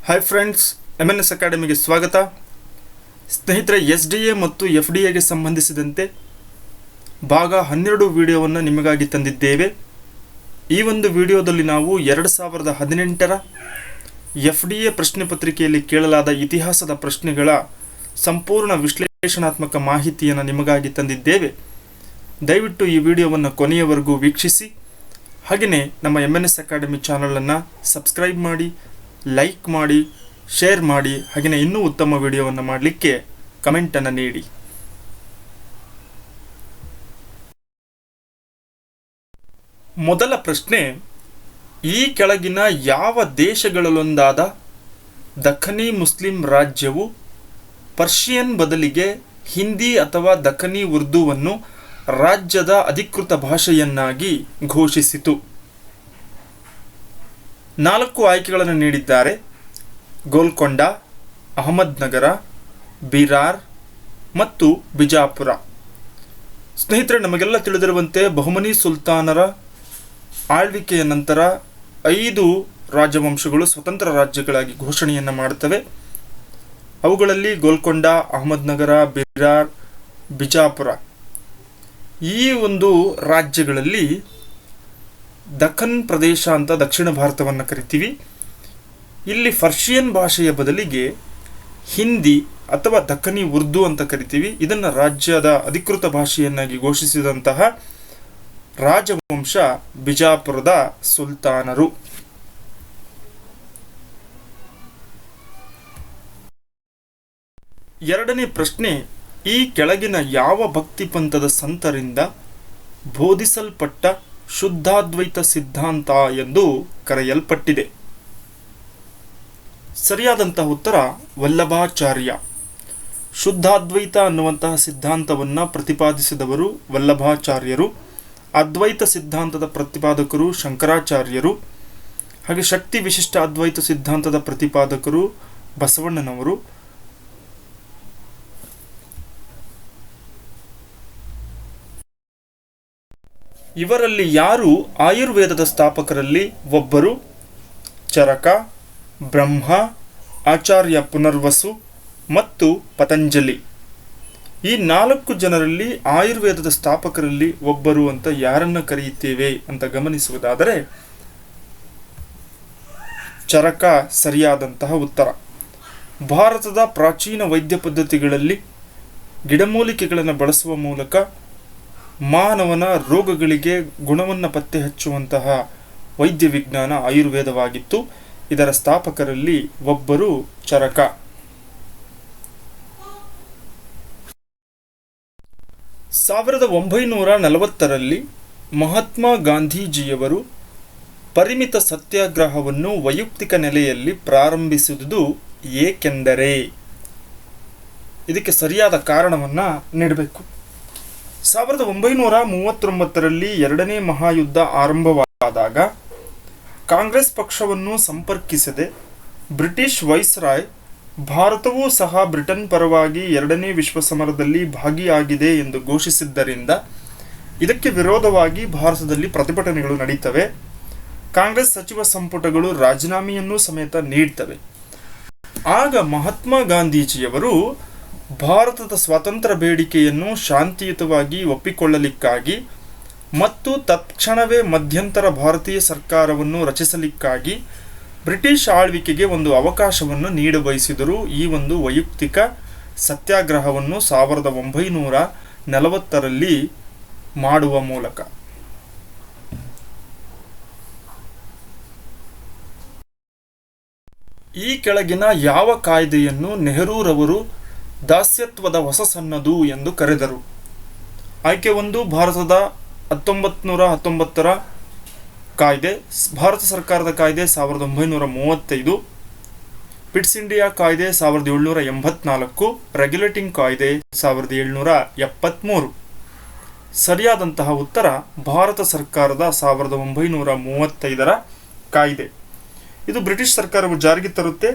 Hi friends, MNS ಅಕಾಡೆಮಿಗೆ ಸ್ವಾಗತ. ಸ್ನೇಹಿತರೆ, SDA ಮತ್ತು FDAಗೆ ಸಂಬಂಧಿಸಿದಂತೆ ಭಾಗ 12 ವಿಡಿಯೋವನ್ನು ನಿಮಗಾಗಿ ತಂದಿದ್ದೇವೆ. ಈ ಒಂದು ವಿಡಿಯೋದಲ್ಲಿ ನಾವು 2018ರ FDA ಪ್ರಶ್ನೆ ಪತ್ರಿಕೆಯಲ್ಲಿ ಕೇಳಲಾದ ಇತಿಹಾಸದ ಪ್ರಶ್ನೆಗಳ ಸಂಪೂರ್ಣ ವಿಶ್ಲೇಷಣಾತ್ಮಕ ಮಾಹಿತಿಯನ್ನು ನಿಮಗಾಗಿ ತಂದಿದ್ದೇವೆ. ದಯವಿಟ್ಟು ಈ ವಿಡಿಯೋವನ್ನು ಕೊನೆಯವರೆಗೂ ವೀಕ್ಷಿಸಿ. ಹಾಗೆಯೇ ನಮ್ಮ MNS ಅಕಾಡೆಮಿ ಚಾನಲನ್ನು ಸಬ್ಸ್ಕ್ರೈಬ್ ಮಾಡಿ, ಲೈಕ್ ಮಾಡಿ, ಶೇರ್ ಮಾಡಿ. ಹಾಗೆಯೇ ಇನ್ನೂ ಉತ್ತಮ ವಿಡಿಯೋವನ್ನು ಮಾಡಲಿಕ್ಕೆ ಕಮೆಂಟನ್ನು ನೀಡಿ. ಮೊದಲ ಪ್ರಶ್ನೆ, ಈ ಕೆಳಗಿನ ಯಾವ ದೇಶಗಳಲ್ಲೊಂದಾದ ದಖ್ಖನಿ ಮುಸ್ಲಿಂ ರಾಜ್ಯವು ಪರ್ಷಿಯನ್ ಬದಲಿಗೆ ಹಿಂದಿ ಅಥವಾ ದಖ್ಖನಿ ಉರ್ದುವನ್ನು ರಾಜ್ಯದ ಅಧಿಕೃತ ಭಾಷೆಯನ್ನಾಗಿ ಘೋಷಿಸಿತು? 4 ಆಯ್ಕೆಗಳನ್ನು ನೀಡಿದ್ದಾರೆ: ಗೋಲ್ಕೊಂಡ, ಅಹಮದ್ನಗರ, ಬಿರಾರ್ ಮತ್ತು ಬಿಜಾಪುರ. ಸ್ನೇಹಿತರೆ, ನಮಗೆಲ್ಲ ತಿಳಿದಿರುವಂತೆ ಬಹುಮನಿ ಸುಲ್ತಾನರ ಆಳ್ವಿಕೆಯ ನಂತರ 5 ರಾಜವಂಶಗಳು ಸ್ವತಂತ್ರ ರಾಜ್ಯಗಳಾಗಿ ಘೋಷಣೆಯನ್ನು ಮಾಡುತ್ತವೆ. ಅವುಗಳಲ್ಲಿ ಗೋಲ್ಕೊಂಡ, ಅಹಮದ್ನಗರ, ಬಿರಾರ್, ಬಿಜಾಪುರ ಈ ಒಂದು ರಾಜ್ಯಗಳಲ್ಲಿ ದಖನ್ ಪ್ರದೇಶ ಅಂತ ದಕ್ಷಿಣ ಭಾರತವನ್ನು ಕರಿತೀವಿ. ಇಲ್ಲಿ ಪರ್ಷಿಯನ್ ಭಾಷೆಯ ಬದಲಿಗೆ ಹಿಂದಿ ಅಥವಾ ದಖ್ಖನಿ ಉರ್ದು ಅಂತ ಕರಿತೀವಿ. ಇದನ್ನು ರಾಜ್ಯದ ಅಧಿಕೃತ ಭಾಷೆಯನ್ನಾಗಿ ಘೋಷಿಸಿದಂತಹ ರಾಜವಂಶ ಬಿಜಾಪುರದ ಸುಲ್ತಾನರು. ಎರಡನೇ ಪ್ರಶ್ನೆ, ಈ ಕೆಳಗಿನ ಯಾವ ಭಕ್ತಿ ಪಂಥದ ಸಂತರಿಂದ ಬೋಧಿಸಲ್ಪಟ್ಟ ಶುದ್ಧಾದ್ವೈತ ಸಿದ್ಧಾಂತ ಎಂದು ಕರೆಯಲ್ಪಟ್ಟಿದೆ? ಸರಿಯಾದಂತಹ ಉತ್ತರ ವಲ್ಲಭಾಚಾರ್ಯ. ಶುದ್ಧಾದ್ವೈತ ಅನ್ನುವಂತಹ ಸಿದ್ಧಾಂತವನ್ನು ಪ್ರತಿಪಾದಿಸಿದವರು ವಲ್ಲಭಾಚಾರ್ಯರು. ಅದ್ವೈತ ಸಿದ್ಧಾಂತದ ಪ್ರತಿಪಾದಕರು ಶಂಕರಾಚಾರ್ಯರು. ಹಾಗೆ ಶಕ್ತಿ ವಿಶಿಷ್ಟ ಅದ್ವೈತ ಸಿದ್ಧಾಂತದ ಪ್ರತಿಪಾದಕರು ಬಸವಣ್ಣನವರು. ಇವರಲ್ಲಿ ಯಾರು ಆಯುರ್ವೇದದ ಸ್ಥಾಪಕರಲ್ಲಿ ಒಬ್ಬರು? ಚರಕ, ಬ್ರಹ್ಮ, ಆಚಾರ್ಯ ಪುನರ್ವಸು ಮತ್ತು ಪತಂಜಲಿ. ಈ 4 ಜನರಲ್ಲಿ ಆಯುರ್ವೇದದ ಸ್ಥಾಪಕರಲ್ಲಿ ಒಬ್ಬರು ಅಂತ ಯಾರನ್ನು ಕರೆಯುತ್ತೇವೆ ಅಂತ ಗಮನಿಸುವುದಾದರೆ ಚರಕ ಸರಿಯಾದಂತಹ ಉತ್ತರ. ಭಾರತದ ಪ್ರಾಚೀನ ವೈದ್ಯ ಪದ್ಧತಿಗಳಲ್ಲಿ ಗಿಡಮೂಲಿಕೆಗಳನ್ನು ಬಳಸುವ ಮೂಲಕ ಮಾನವನ ರೋಗಗಳಿಗೆ ಗುಣವನ್ನು ಪತ್ತೆ ಹಚ್ಚುವಂತಹ ವೈದ್ಯ ವಿಜ್ಞಾನ ಆಯುರ್ವೇದವಾಗಿತ್ತು. ಇದರ ಸ್ಥಾಪಕರಲ್ಲಿ ಒಬ್ಬರು ಚರಕ. ಸಾವಿರದ 1940ರಲ್ಲಿ ಮಹಾತ್ಮ ಗಾಂಧೀಜಿಯವರು ಪರಿಮಿತ ಸತ್ಯಾಗ್ರಹವನ್ನು ವೈಯಕ್ತಿಕ ನೆಲೆಯಲ್ಲಿ ಪ್ರಾರಂಭಿಸಿದುದು ಏಕೆಂದರೆ? ಇದಕ್ಕೆ ಸರಿಯಾದ ಕಾರಣವನ್ನು ನೀಡಬೇಕು. 1939ರಲ್ಲಿ ಎರಡನೇ ಮಹಾಯುದ್ಧ ಆರಂಭವಾದಾಗ ಕಾಂಗ್ರೆಸ್ ಪಕ್ಷವನ್ನು ಸಂಪರ್ಕಿಸದೆ ಬ್ರಿಟಿಷ್ ವೈಸ್ರಾಯ್ ಭಾರತವೂ ಸಹ ಬ್ರಿಟನ್ ಪರವಾಗಿ ಎರಡನೇ ವಿಶ್ವ ಸಮರದಲ್ಲಿ ಭಾಗಿಯಾಗಿದೆ ಎಂದು ಘೋಷಿಸಿದ್ದರಿಂದ ಇದಕ್ಕೆ ವಿರೋಧವಾಗಿ ಭಾರತದಲ್ಲಿ ಪ್ರತಿಭಟನೆಗಳು ನಡೀತವೆ. ಕಾಂಗ್ರೆಸ್ ಸಚಿವ ಸಂಪುಟಗಳು ರಾಜೀನಾಮೆಯನ್ನು ಸಮೇತ ನೀಡ್ತವೆ. ಆಗ ಮಹಾತ್ಮ ಗಾಂಧೀಜಿಯವರು ಭಾರತದ ಸ್ವಾತಂತ್ರ್ಯ ಬೇಡಿಕೆಯನ್ನು ಶಾಂತಿಯುತವಾಗಿ ಒಪ್ಪಿಕೊಳ್ಳಲಿಕ್ಕಾಗಿ ಮತ್ತು ತತ್ಕ್ಷಣವೇ ಮಧ್ಯಂತರ ಭಾರತೀಯ ಸರ್ಕಾರವನ್ನು ರಚಿಸಲಿಕ್ಕಾಗಿ ಬ್ರಿಟಿಷ್ ಆಳ್ವಿಕೆಗೆ ಒಂದು ಅವಕಾಶವನ್ನು ನೀಡಬಯಸಿದರು. ಈ ಒಂದು ವೈಯಕ್ತಿಕ ಸತ್ಯಾಗ್ರಹವನ್ನು 1940ರಲ್ಲಿ ಮಾಡುವ ಮೂಲಕ. ಈ ಕೆಳಗಿನ ಯಾವ ಕಾಯ್ದೆಯನ್ನು ನೆಹರೂರವರು ದಾಸ್ಯತ್ವದ ಹೊಸ ಸನ್ನದು ಎಂದು ಕರೆದರು? ಆಯ್ಕೆ 1 ಭಾರತದ 1919ರ ಕಾಯ್ದೆ, ಭಾರತ ಸರ್ಕಾರದ ಕಾಯ್ದೆ 1935, ಪಿಟ್ಸ್ ಇಂಡಿಯಾ ಕಾಯ್ದೆ 1784, ರೆಗ್ಯುಲೇಟಿಂಗ್ ಕಾಯ್ದೆ 1773. ಸರಿಯಾದಂತಹ ಉತ್ತರ ಭಾರತ ಸರ್ಕಾರದ 1935ರ ಕಾಯ್ದೆ. ಇದು ಬ್ರಿಟಿಷ್ ಸರ್ಕಾರವು ಜಾರಿಗೆ ತರುತ್ತೆ.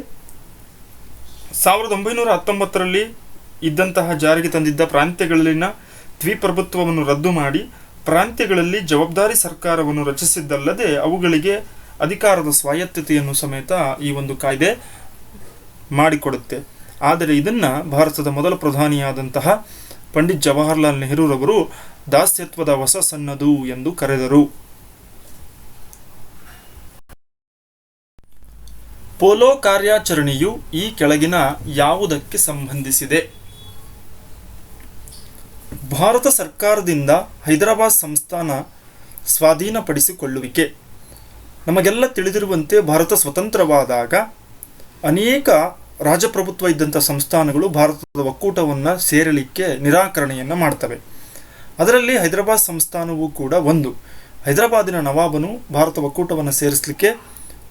1919ರಲ್ಲಿ ಇದ್ದಂತಹ ಜಾರಿಗೆ ತಂದಿದ್ದ ಪ್ರಾಂತ್ಯಗಳಲ್ಲಿನ ದ್ವಿಪ್ರಭುತ್ವವನ್ನು ರದ್ದು ಮಾಡಿ ಪ್ರಾಂತ್ಯಗಳಲ್ಲಿ ಜವಾಬ್ದಾರಿ ಸರ್ಕಾರವನ್ನು ರಚಿಸಿದ್ದಲ್ಲದೆ ಅವುಗಳಿಗೆ ಅಧಿಕಾರದ ಸ್ವಾಯತ್ತತೆಯನ್ನು ಸಮೇತ ಈ ಒಂದು ಕಾಯ್ದೆ ಮಾಡಿಕೊಡುತ್ತೆ. ಆದರೆ ಇದನ್ನು ಭಾರತದ ಮೊದಲ ಪ್ರಧಾನಿಯಾದಂತಹ ಪಂಡಿತ್ ಜವಾಹರ್ಲಾಲ್ ನೆಹರೂರವರು ದಾಸ್ಯತ್ವದ ಹೊಸ ಸನ್ನದು ಎಂದು ಕರೆದರು. ಪೋಲೋ ಕಾರ್ಯಾಚರಣೆಯು ಈ ಕೆಳಗಿನ ಯಾವುದಕ್ಕೆ ಸಂಬಂಧಿಸಿದೆ? ಭಾರತ ಸರ್ಕಾರದಿಂದ ಹೈದರಾಬಾದ್ ಸಂಸ್ಥಾನ ಸ್ವಾಧೀನಪಡಿಸಿಕೊಳ್ಳುವಿಕೆ. ನಮಗೆಲ್ಲ ತಿಳಿದಿರುವಂತೆ ಭಾರತ ಸ್ವತಂತ್ರವಾದಾಗ ಅನೇಕ ರಾಜಪ್ರಭುತ್ವ ಇದ್ದಂಥ ಸಂಸ್ಥಾನಗಳು ಭಾರತದ ಒಕ್ಕೂಟವನ್ನು ಸೇರಲಿಕ್ಕೆ ನಿರಾಕರಣೆಯನ್ನು ಮಾಡ್ತವೆ. ಅದರಲ್ಲಿ ಹೈದರಾಬಾದ್ ಸಂಸ್ಥಾನವೂ ಕೂಡ ಒಂದು. ಹೈದರಾಬಾದಿನ ನವಾಬನು ಭಾರತ ಒಕ್ಕೂಟವನ್ನು ಸೇರಿಸಲಿಕ್ಕೆ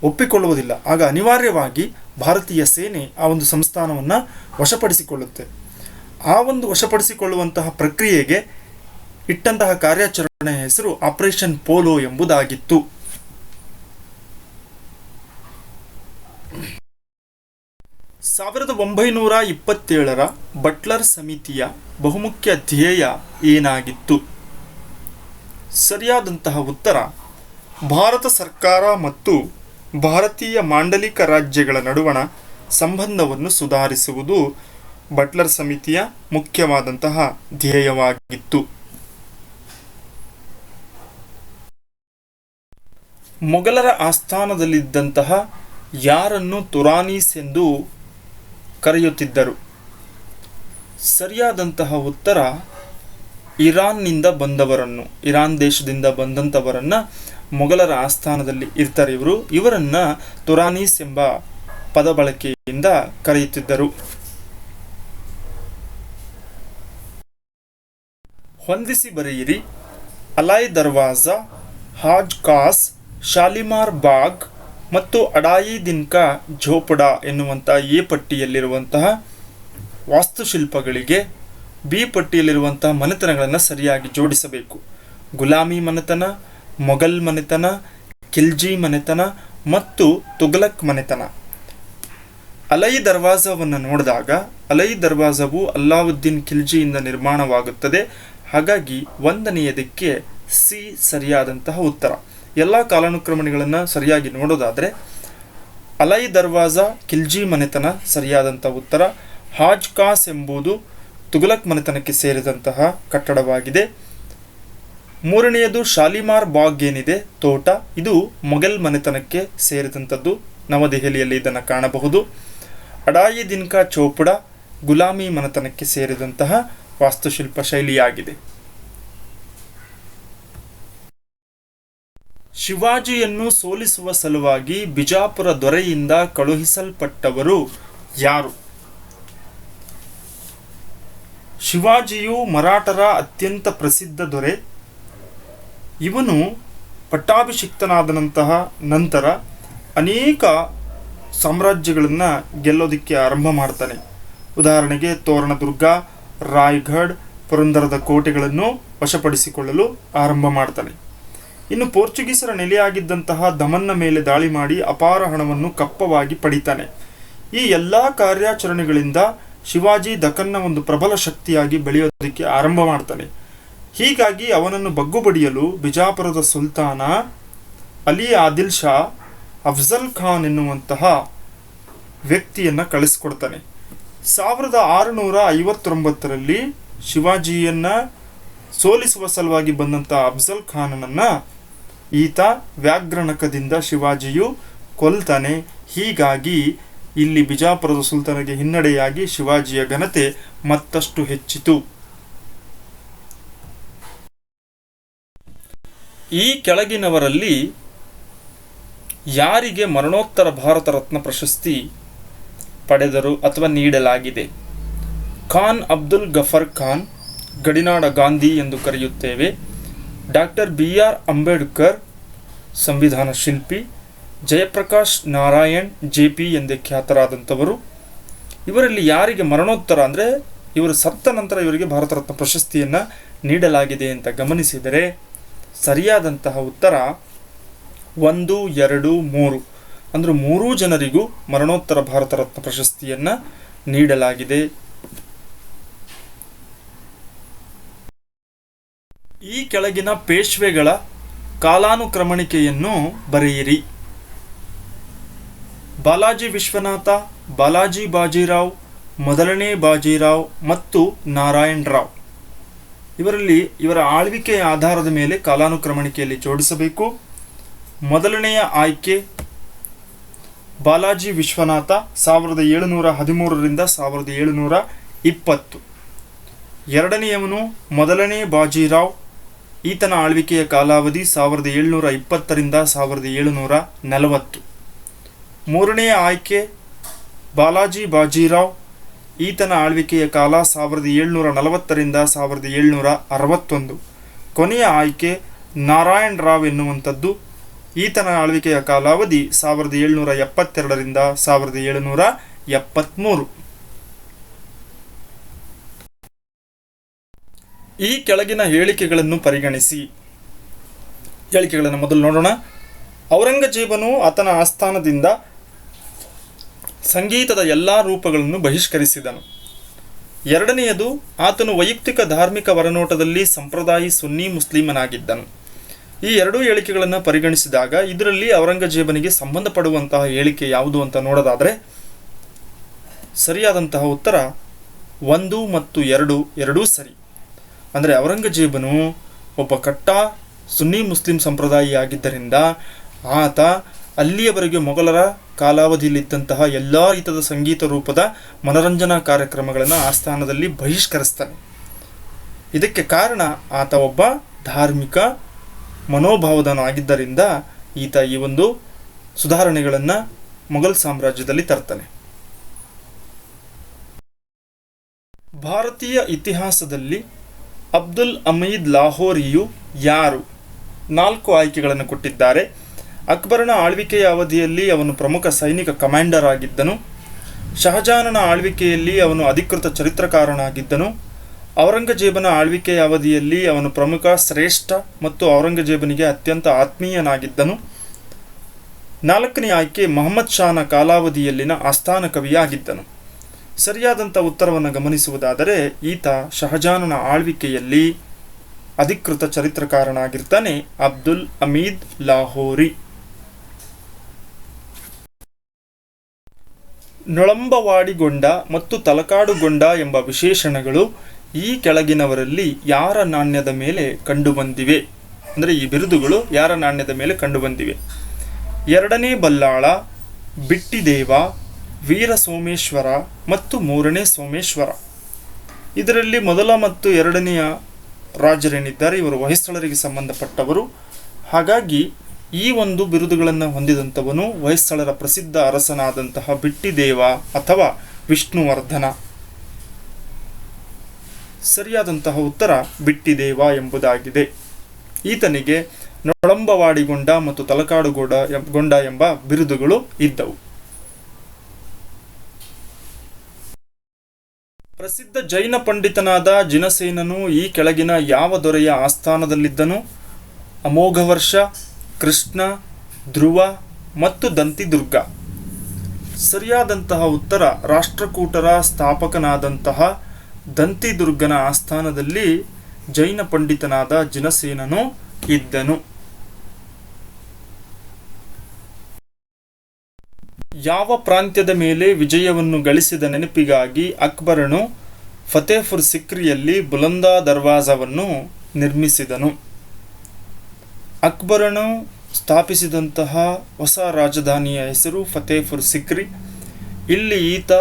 ಒಪ್ಪಿಕೊಳ್ಳುವುದಿಲ್ಲ. ಆಗ ಅನಿವಾರ್ಯವಾಗಿ ಭಾರತೀಯ ಸೇನೆ ಆ ಒಂದು ಸಂಸ್ಥಾನವನ್ನು ವಶಪಡಿಸಿಕೊಳ್ಳುತ್ತೆ. ಆ ಒಂದು ವಶಪಡಿಸಿಕೊಳ್ಳುವಂತಹ ಪ್ರಕ್ರಿಯೆಗೆ ಇಟ್ಟಂತಹ ಕಾರ್ಯಾಚರಣೆಯ ಹೆಸರು ಆಪರೇಷನ್ ಪೋಲೋ ಎಂಬುದಾಗಿತ್ತು. ಸಾವಿರದ 1927ರ ಬಟ್ಲರ್ ಸಮಿತಿಯ ಬಹುಮುಖ್ಯ ಧ್ಯೇಯ ಏನಾಗಿತ್ತು? ಸರಿಯಾದಂತಹ ಉತ್ತರ ಭಾರತ ಸರ್ಕಾರ ಮತ್ತು ಭಾರತೀಯ ಮಾಂಡಲಿಕ ರಾಜ್ಯಗಳ ನಡುವಣ ಸಂಬಂಧವನ್ನು ಸುಧಾರಿಸುವುದು ಬಟ್ಲರ್ ಸಮಿತಿಯ ಮುಖ್ಯವಾದಂತಹ ಧ್ಯೇಯವಾಗಿತ್ತು. ಮೊಘಲರ ಆಸ್ಥಾನದಲ್ಲಿದ್ದಂತಹ ಯಾರನ್ನು ತುರಾನೀಸ್ ಎಂದು ಕರೆಯುತ್ತಿದ್ದರು? ಸರಿಯಾದಂತಹ ಉತ್ತರ ಇರಾನ್ನಿಂದ ಬಂದವರನ್ನು, ಇರಾನ್ ದೇಶದಿಂದ ಬಂದಂಥವರನ್ನು ಮೊಘಲರ ಆಸ್ಥಾನದಲ್ಲಿ ಇರ್ತಾರೆ ಇವರನ್ನು ತುರಾನೀಸ್ ಎಂಬ ಪದ ಬಳಕೆಯಿಂದ ಕರೆಯುತ್ತಿದ್ದರು. ಹೊಂದಿಸಿ ಬರೆಯಿರಿ. ಅಲಾಯ್ ದರ್ವಾಜಾ, ಹಾಜ್ ಕಾಸ್, ಶಾಲಿಮಾರ್ ಬಾಗ್ ಮತ್ತು ಅಡಾಯಿ ದಿನ್ಕಾ ಝೋಪಡಾ ಎನ್ನುವಂಥ ಎ ಪಟ್ಟಿಯಲ್ಲಿರುವಂತಹ ವಾಸ್ತುಶಿಲ್ಪಗಳಿಗೆ ಬಿ ಪಟ್ಟಿಯಲ್ಲಿರುವಂತಹ ಮನೆತನಗಳನ್ನು ಸರಿಯಾಗಿ ಜೋಡಿಸಬೇಕು. ಗುಲಾಮಿ ಮನೆತನ, ಮೊಘಲ್ ಮನೆತನ, ಖಿಲ್ಜಿ ಮನೆತನ ಮತ್ತು ತುಘಲಕ್ ಮನೆತನ. ಅಲೈ ದರ್ವಾಜವನ್ನು ನೋಡಿದಾಗ ಅಲೈ ದರ್ವಾಜವು ಅಲ್ಲಾವುದ್ದೀನ್ ಖಿಲ್ಜಿಯಿಂದ ನಿರ್ಮಾಣವಾಗುತ್ತದೆ. ಹಾಗಾಗಿ 1ನೇಯದಕ್ಕೆ ಸಿ ಸರಿಯಾದಂತಹ ಉತ್ತರ. ಎಲ್ಲ ಕಾಲಾನುಕ್ರಮಣಿಗಳನ್ನು ಸರಿಯಾಗಿ ನೋಡೋದಾದರೆ ಅಲೈ ದರ್ವಾಜಾ ಖಿಲ್ಜಿ ಮನೆತನ ಸರಿಯಾದಂಥ ಉತ್ತರ. ಹಾಜ್ ಕಾಸ್ ಎಂಬುದು ತುಘಲಕ್ ಮನೆತನಕ್ಕೆ ಸೇರಿದಂತಹ ಕಟ್ಟಡವಾಗಿದೆ. 3ನೇಯದು ಶಾಲಿಮಾರ್ ಬಾಗ್ ಏನಿದೆ ತೋಟ, ಇದು ಮೊಘಲ್ ಮನೆತನಕ್ಕೆ ಸೇರಿದಂಥದ್ದು. ನವದೆಹಲಿಯಲ್ಲಿ ಇದನ್ನು ಕಾಣಬಹುದು. ಅಡಾಯಿ ದಿನ್ಕಾ ಚೋಪಡ ಗುಲಾಮಿ ಮನೆತನಕ್ಕೆ ಸೇರಿದಂತಹ ವಾಸ್ತುಶಿಲ್ಪ ಶೈಲಿಯಾಗಿದೆ. ಶಿವಾಜಿಯನ್ನು ಸೋಲಿಸುವ ಸಲುವಾಗಿ ಬಿಜಾಪುರ ದೊರೆಯಿಂದ ಕಳುಹಿಸಲ್ಪಟ್ಟವರು ಯಾರು? ಶಿವಾಜಿಯು ಮರಾಠರ ಅತ್ಯಂತ ಪ್ರಸಿದ್ಧ ದೊರೆ. ಇವನು ಪಟ್ಟಾಭಿಷಿಕ್ತನಾದ ನಂತರ ಅನೇಕ ಸಾಮ್ರಾಜ್ಯಗಳನ್ನು ಗೆಲ್ಲೋದಕ್ಕೆ ಆರಂಭ ಮಾಡ್ತಾನೆ. ಉದಾಹರಣೆಗೆ ತೋರಣದುರ್ಗ, ರಾಯ್ಗಢ್, ಪುರಂದರದ ಕೋಟೆಗಳನ್ನು ವಶಪಡಿಸಿಕೊಳ್ಳಲು ಆರಂಭ ಮಾಡ್ತಾನೆ. ಇನ್ನು ಪೋರ್ಚುಗೀಸರ ನೆಲೆಯಾಗಿದ್ದಂತಹ ದಮನ್ನ ಮೇಲೆ ದಾಳಿ ಮಾಡಿ ಅಪಾರ ಹಣವನ್ನು ಕಪ್ಪವಾಗಿ ಪಡಿತಾನೆ. ಈ ಎಲ್ಲ ಕಾರ್ಯಾಚರಣೆಗಳಿಂದ ಶಿವಾಜಿ ದಖನ್ನ ಒಂದು ಪ್ರಬಲ ಶಕ್ತಿಯಾಗಿ ಬೆಳೆಯೋದಕ್ಕೆ ಆರಂಭ ಮಾಡ್ತಾನೆ. ಹೀಗಾಗಿ ಅವನನ್ನು ಬಗ್ಗುಬಡಿಯಲು ಬಿಜಾಪುರದ ಸುಲ್ತಾನ ಅಲಿ ಆದಿಲ್ ಶಾ ಅಫ್ಜಲ್ ಖಾನ್ ಎನ್ನುವಂತಹ ವ್ಯಕ್ತಿಯನ್ನು ಕಳಿಸ್ಕೊಡ್ತಾನೆ. 1659ರಲ್ಲಿ ಶಿವಾಜಿಯನ್ನು ಸೋಲಿಸುವ ಸಲುವಾಗಿ ಬಂದಂಥ ಅಫ್ಜಲ್ ಖಾನನನ್ನು ಈತ ವ್ಯಾಘ್ರನಖದಿಂದ ಶಿವಾಜಿಯು ಕೊಲ್ತಾನೆ. ಹೀಗಾಗಿ ಇಲ್ಲಿ ಬಿಜಾಪುರದ ಸುಲ್ತಾನಿಗೆ ಹಿನ್ನಡೆಯಾಗಿ ಶಿವಾಜಿಯ ಘನತೆ ಮತ್ತಷ್ಟು ಹೆಚ್ಚಿತು. ಈ ಕೆಳಗಿನವರಲ್ಲಿ ಯಾರಿಗೆ ಮರಣೋತ್ತರ ಭಾರತ ರತ್ನ ಪ್ರಶಸ್ತಿ ಪಡೆದರು ಅಥವಾ ನೀಡಲಾಗಿದೆ? ಖಾನ್ ಅಬ್ದುಲ್ ಗಫರ್ ಖಾನ್, ಗಡಿನಾಡ ಗಾಂಧಿ ಎಂದು ಕರೆಯುತ್ತೇವೆ. ಡಾಕ್ಟರ್ BR ಅಂಬೇಡ್ಕರ್, ಸಂವಿಧಾನ ಶಿಲ್ಪಿ. ಜಯಪ್ರಕಾಶ್ ನಾರಾಯಣ್ JP ಎಂದೇ ಖ್ಯಾತರಾದಂಥವರು. ಇವರಲ್ಲಿ ಯಾರಿಗೆ ಮರಣೋತ್ತರ ಅಂದರೆ ಇವರು ಸತ್ತ ನಂತರ ಇವರಿಗೆ ಭಾರತ ರತ್ನ ಪ್ರಶಸ್ತಿಯನ್ನು ನೀಡಲಾಗಿದೆ ಅಂತ ಗಮನಿಸಿದರೆ ಸರಿಯಾದಂತಹ ಉತ್ತರ 1, 2, 3 ಅಂದರೆ 3 ಜನರಿಗೂ ಮರಣೋತ್ತರ ಭಾರತ ರತ್ನ ಪ್ರಶಸ್ತಿಯನ್ನು ನೀಡಲಾಗಿದೆ. ಈ ಕೆಳಗಿನ ಪೇಶ್ವೆಗಳ ಕಾಲಾನುಕ್ರಮಣಿಕೆಯನ್ನು ಬರೆಯಿರಿ. ಬಾಲಾಜಿ ವಿಶ್ವನಾಥ, ಬಾಲಾಜಿ ಬಾಜಿರಾವ್, ಮೊದಲನೇ ಬಾಜಿರಾವ್ ಮತ್ತು ನಾರಾಯಣ್ ರಾವ್. ಇವರ ಆಳ್ವಿಕೆಯ ಆಧಾರದ ಮೇಲೆ ಕಾಲಾನುಕ್ರಮಣಿಕೆಯಲ್ಲಿ ಜೋಡಿಸಬೇಕು. ಮೊದಲನೆಯ ಆಯ್ಕೆ ಬಾಲಾಜಿ ವಿಶ್ವನಾಥ 1713ರಿಂದ 1720. ಎರಡನೆಯವನು ಮೊದಲನೇ ಬಾಜಿರಾವ್, ಈತನ ಆಳ್ವಿಕೆಯ ಕಾಲಾವಧಿ 1720ರಿಂದ 1740. ಮೂರನೆಯ ಆಯ್ಕೆ ಬಾಲಾಜಿ ಬಾಜಿರಾವ್, ಈತನ ಆಳ್ವಿಕೆಯ ಕಾಲ 1740ರಿಂದ 1761. ಕೊನೆಯ ಆಯ್ಕೆ ನಾರಾಯಣ್ ರಾವ್ ಎನ್ನುವಂಥದ್ದು, ಈತನ ಆಳ್ವಿಕೆಯ ಕಾಲಾವಧಿ 1772ರಿಂದ 1773. ಈ ಕೆಳಗಿನ ಹೇಳಿಕೆಗಳನ್ನು ಪರಿಗಣಿಸಿ. ಹೇಳಿಕೆಗಳನ್ನು ಮೊದಲು ನೋಡೋಣ. ಔರಂಗಜೇಬನು ಆತನ ಆಸ್ಥಾನದಿಂದ ಸಂಗೀತದ ಎಲ್ಲ ರೂಪಗಳನ್ನು ಬಹಿಷ್ಕರಿಸಿದನು. ಎರಡನೆಯದು, ಆತನು ವೈಯಕ್ತಿಕ ಧಾರ್ಮಿಕ ವರನೋಟದಲ್ಲಿ ಸಂಪ್ರದಾಯಿ ಸುನ್ನಿ ಮುಸ್ಲಿಮನಾಗಿದ್ದನು. ಈ ಎರಡೂ ಹೇಳಿಕೆಗಳನ್ನು ಪರಿಗಣಿಸಿದಾಗ ಇದರಲ್ಲಿ ಔರಂಗಜೇಬನಿಗೆ ಸಂಬಂಧಪಡುವಂತಹ ಹೇಳಿಕೆ ಯಾವುದು ಅಂತ ನೋಡೋದಾದರೆ ಸರಿಯಾದಂತಹ ಉತ್ತರ 1 ಮತ್ತು 2 ಎರಡೂ ಸರಿ. ಅಂದರೆ ಔರಂಗಜೇಬನು ಒಬ್ಬ ಕಟ್ಟ ಸುನ್ನಿ ಮುಸ್ಲಿಂ ಸಂಪ್ರದಾಯಿಯಾಗಿದ್ದರಿಂದ ಆತ ಅಲ್ಲಿಯವರೆಗೆ ಮೊಘಲರ ಕಾಲಾವಧಿಯಲ್ಲಿದ್ದಂತಹ ಎಲ್ಲ ರೀತಿಯ ಸಂಗೀತ ರೂಪದ ಮನರಂಜನಾ ಕಾರ್ಯಕ್ರಮಗಳನ್ನು ಆಸ್ಥಾನದಲ್ಲಿ ಬಹಿಷ್ಕರಿಸ್ತಾನೆ. ಇದಕ್ಕೆ ಕಾರಣ ಆತ ಒಬ್ಬ ಧಾರ್ಮಿಕ ಮನೋಭಾವದನಾಗಿದ್ದರಿಂದ ಈತ ಈ ಒಂದು ಸುಧಾರಣೆಗಳನ್ನು ಮೊಘಲ್ ಸಾಮ್ರಾಜ್ಯದಲ್ಲಿ ತರ್ತಾನೆ. ಭಾರತೀಯ ಇತಿಹಾಸದಲ್ಲಿ ಅಬ್ದುಲ್ ಹಮೀದ್ ಲಾಹೋರಿಯು ಯಾರು? 4 ಆಯ್ಕೆಗಳನ್ನು ಕೊಟ್ಟಿದ್ದಾರೆ. ಅಕ್ಬರನ ಆಳ್ವಿಕೆಯ ಅವಧಿಯಲ್ಲಿ ಅವನು ಪ್ರಮುಖ ಸೈನಿಕ ಕಮಾಂಡರ್ ಆಗಿದ್ದನು. ಶಹಜಾನನ ಆಳ್ವಿಕೆಯಲ್ಲಿ ಅವನು ಅಧಿಕೃತ ಚರಿತ್ರಕಾರನಾಗಿದ್ದನು. ಔರಂಗಜೇಬನ ಆಳ್ವಿಕೆಯ ಅವಧಿಯಲ್ಲಿ ಅವನು ಪ್ರಮುಖ ಶ್ರೇಷ್ಠ ಮತ್ತು ಔರಂಗಜೇಬನಿಗೆ ಅತ್ಯಂತ ಆತ್ಮೀಯನಾಗಿದ್ದನು. 4ನೇ ಆಯ್ಕೆ ಮೊಹಮ್ಮದ್ ಶಾನ ಕಾಲಾವಧಿಯಲ್ಲಿನ ಆಸ್ಥಾನ ಕವಿಯಾಗಿದ್ದನು. ಸರಿಯಾದಂಥ ಉತ್ತರವನ್ನು ಗಮನಿಸುವುದಾದರೆ ಈತ ಶಹಜಾನನ ಆಳ್ವಿಕೆಯಲ್ಲಿ ಅಧಿಕೃತ ಚರಿತ್ರಕಾರನಾಗಿರ್ತಾನೆ, ಅಬ್ದುಲ್ ಹಮೀದ್ ಲಾಹೋರಿ. ನೊಳಂಬವಾಡಿಗೊಂಡ ಮತ್ತು ತಲಕಾಡುಗೊಂಡ ಎಂಬ ವಿಶೇಷಣಗಳು ಈ ಕೆಳಗಿನವರಲ್ಲಿ ಯಾರ ನಾಣ್ಯದ ಮೇಲೆ ಕಂಡುಬಂದಿವೆ? ಅಂದರೆ ಈ ಬಿರುದುಗಳು ಯಾರ ನಾಣ್ಯದ ಮೇಲೆ ಕಂಡುಬಂದಿವೆ? 2ನೇ ಬಲ್ಲಾಳ, ಬಿಟ್ಟಿದೇವ, ವೀರ ಸೋಮೇಶ್ವರ ಮತ್ತು 3ನೇ ಸೋಮೇಶ್ವರ. ಇದರಲ್ಲಿ ಮೊದಲ ಮತ್ತು 2ನೇಯ ರಾಜರೇನಿದ್ದಾರೆ ಇವರು ಹೊಯ್ಸಳರಿಗೆ ಸಂಬಂಧಪಟ್ಟವರು. ಹಾಗಾಗಿ ಈ ಒಂದು ಬಿರುದುಗಳನ್ನು ಹೊಂದಿದಂಥವನು ಹೊಯ್ಸಳರ ಪ್ರಸಿದ್ಧ ಅರಸನಾದಂತಹ ಬಿಟ್ಟಿದೇವ ಅಥವಾ ವಿಷ್ಣುವರ್ಧನ. ಸರಿಯಾದಂತಹ ಉತ್ತರ ಬಿಟ್ಟಿದೇವ ಎಂಬುದಾಗಿದೆ. ಈತನಿಗೆ ನೊಳಂಬವಾಡಿಗೊಂಡ ಮತ್ತು ತಲಕಾಡುಗೊಂಡ ಎಂಬ ಬಿರುದುಗಳು ಇದ್ದವು. ಪ್ರಸಿದ್ಧ ಜೈನ ಪಂಡಿತನಾದ ಜಿನಸೇನನು ಈ ಕೆಳಗಿನ ಯಾವ ದೊರೆಯ ಆಸ್ಥಾನದಲ್ಲಿದ್ದನು? ಅಮೋಘವರ್ಷ, ಕೃಷ್ಣ, ಧ್ರುವ ಮತ್ತು ದಂತಿದುರ್ಗ. ಸರಿಯಾದಂತಹ ಉತ್ತರ ರಾಷ್ಟ್ರಕೂಟರ ಸ್ಥಾಪಕನಾದಂತಹ ದಂತಿದುರ್ಗನ ಆಸ್ಥಾನದಲ್ಲಿ ಜೈನ ಪಂಡಿತನಾದ ಜಿನಸೇನನು ಇದ್ದನು. ಯಾವ ಪ್ರಾಂತ್ಯದ ಮೇಲೆ ವಿಜಯವನ್ನು ಗಳಿಸಿದ ನೆನಪಿಗಾಗಿ ಅಕ್ಬರನು ಫತೇಪುರ್ ಸಿಕ್ರಿಯಲ್ಲಿ ಬುಲಂದಾ ದರ್ವಾಜವನ್ನು ನಿರ್ಮಿಸಿದನು? ಅಕ್ಬರನು ಸ್ಥಾಪಿಸಿದಂತಹ ಹೊಸ ರಾಜಧಾನಿಯ ಹೆಸರು ಫತೇಪುರ್ ಸಿಕ್ರಿ. ಇಲ್ಲಿ ಈತ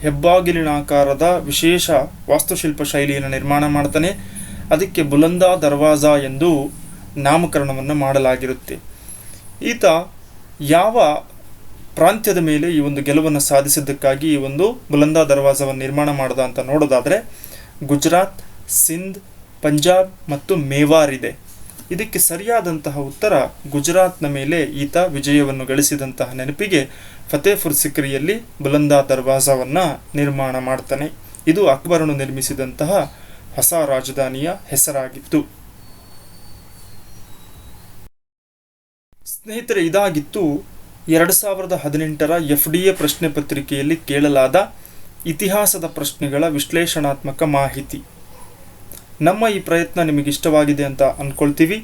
ಹೆಬ್ಬಾಗಿಲಿನಾಕಾರದ ವಿಶೇಷ ವಾಸ್ತುಶಿಲ್ಪ ಶೈಲಿಯನ್ನು ನಿರ್ಮಾಣ ಮಾಡ್ತಾನೆ. ಅದಕ್ಕೆ ಬುಲಂದಾ ದರ್ವಾಜಾ ಎಂದು ನಾಮಕರಣವನ್ನು ಮಾಡಲಾಗಿರುತ್ತೆ. ಈತ ಯಾವ ಪ್ರಾಂತ್ಯದ ಮೇಲೆ ಈ ಒಂದು ಗೆಲುವನ್ನು ಸಾಧಿಸಿದ್ದಕ್ಕಾಗಿ ಈ ಒಂದು ಬುಲಂದಾ ದರ್ವಾಜವನ್ನು ನಿರ್ಮಾಣ ಮಾಡಿದ ಅಂತ ನೋಡೋದಾದರೆ ಗುಜರಾತ್, ಸಿಂಧ್, ಪಂಜಾಬ್ ಮತ್ತು ಮೇವಾರ್ ಇದೆ. ಇದಕ್ಕೆ ಸರಿಯಾದಂತಹ ಉತ್ತರ ಗುಜರಾತ್ನ ಮೇಲೆ ಈತ ವಿಜಯವನ್ನು ಗಳಿಸಿದಂತಹ ನೆನಪಿಗೆ ಫತೇಪುರ್ ಸಿಕ್ರಿಯಲ್ಲಿ ಬುಲಂದಾ ದರ್ವಾಜವನ್ನು ನಿರ್ಮಾಣ ಮಾಡ್ತಾನೆ. ಇದು ಅಕ್ಬರನು ನಿರ್ಮಿಸಿದಂತಹ ಹೊಸ ರಾಜಧಾನಿಯ ಹೆಸರಾಗಿತ್ತು. ಸ್ನೇಹಿತರೆ, ಇದಾಗಿತ್ತು 2018ರ FDA ಪ್ರಶ್ನೆ ಪತ್ರಿಕೆಯಲ್ಲಿ ಕೇಳಲಾದ ಇತಿಹಾಸದ ಪ್ರಶ್ನೆಗಳ ವಿಶ್ಲೇಷಣಾತ್ಮಕ ಮಾಹಿತಿ. ನಮ್ಮ ಈ ಪ್ರಯತ್ನ ನಿಮಗೆ ಇಷ್ಟವಾಗಿದೆ ಅಂತ ಅಂದ್ಕೊಳ್ತೀವಿ.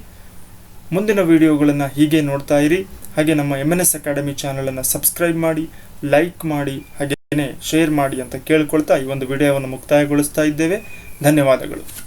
ಮುಂದಿನ ವಿಡಿಯೋಗಳನ್ನು ಹೀಗೆ ನೋಡ್ತಾ ಇರಿ. ಹಾಗೆ ನಮ್ಮ MNS ಅಕಾಡೆಮಿ ಚಾನಲನ್ನು ಸಬ್ಸ್ಕ್ರೈಬ್ ಮಾಡಿ, ಲೈಕ್ ಮಾಡಿ, ಹಾಗೆಯೇ ಶೇರ್ ಮಾಡಿ ಅಂತ ಕೇಳ್ಕೊಳ್ತಾ ಈ ಒಂದು ವಿಡಿಯೋವನ್ನು ಮುಕ್ತಾಯಗೊಳಿಸ್ತಾ ಇದ್ದೇವೆ. ಧನ್ಯವಾದಗಳು.